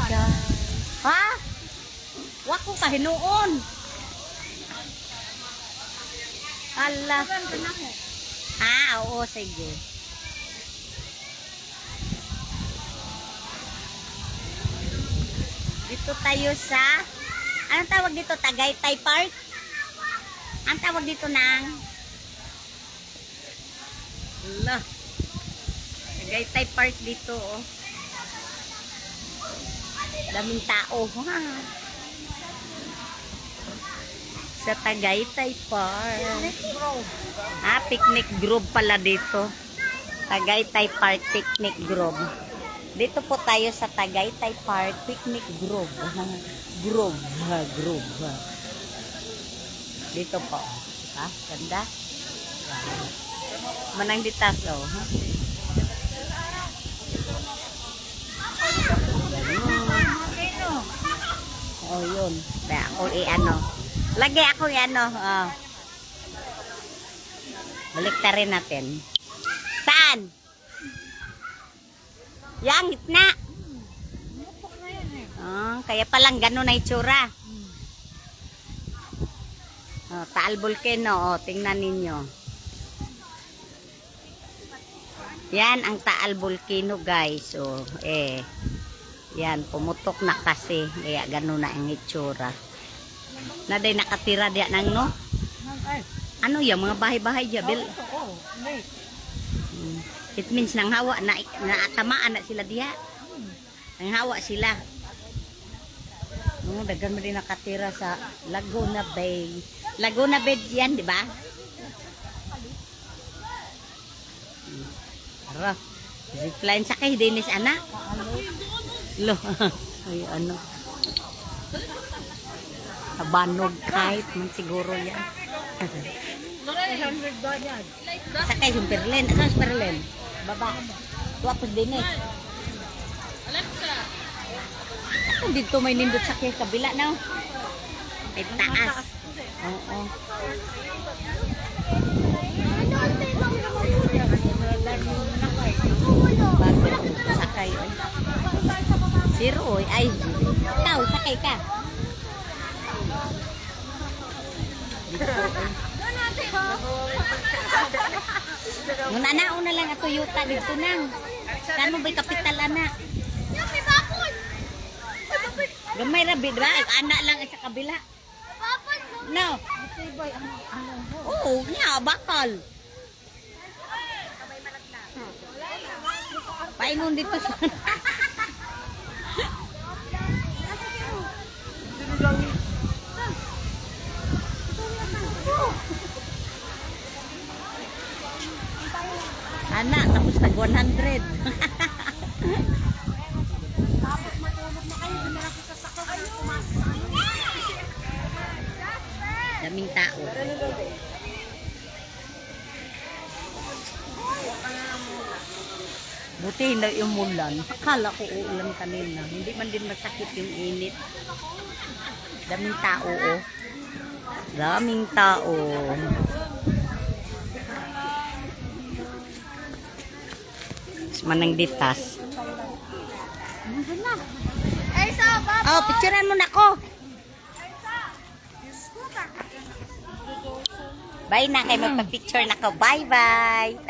God. Ha? Wa ko kahinuon. Ala. Oo, sige. Dito tayo sa, anong tawag dito? Tagaytay Park? Ang tawag dito ng ala, Tagaytay Park dito, oh. Daming tao, ha? Sa Tagaytay Park. Picnic grove pala dito. Tagaytay Park Picnic Grove. Dito po tayo sa Tagaytay Park Picnic Grove. Grove. Dito po. Ganda. Manang ditas, oh. Oh, yun. Ako i-ano. Lagi ako i-ano. Oh. Baliktarin natin. Saan? Yang gitna. Kaya palang gano'n na itsura. Taal Volcano. Tingnan ninyo. Yan ang Taal Volcano, guys. Yan, pumutok na kasi. Kaya gano'n na ang itsura. Naday nakatira diya nang no? Ano yan? Mga bahay-bahay diya, Bill? It means nang hawa na tamaan na sila diha. Nang hawa sila. Dagan mo din nakatira sa Laguna Bay. Laguna Bay yan, di ba? Ara. Zipline sa kay Dennis anak. Lo. Ay ano. Tabanog kahit man siguro yan. Sakay yung Perlen. Asan si Perlen? Baba. Tuwapos din eh. Alexa. Ako dito may nindot sa kabila na. May taas. Oo. Bago sakay. Zero ay. Ikaw, sakay ka. Muna na, una lang ako yuta dito nang. Kano ba'y kapital anak? Gamay rabi, diba? Anak lang sa kabila. No. Oo, nga, bakal. Paingon dito sa... Anak, tapos nag 100. Daming tao. Buti hindi umulan. Akala ko uulan kanina. Hindi man din masakit yung init. Daming tao, oh. Daming tao. Manang ditas. Oh, picturean mo na ko. Bye na, kay magpa-picture na ko. Bye-bye.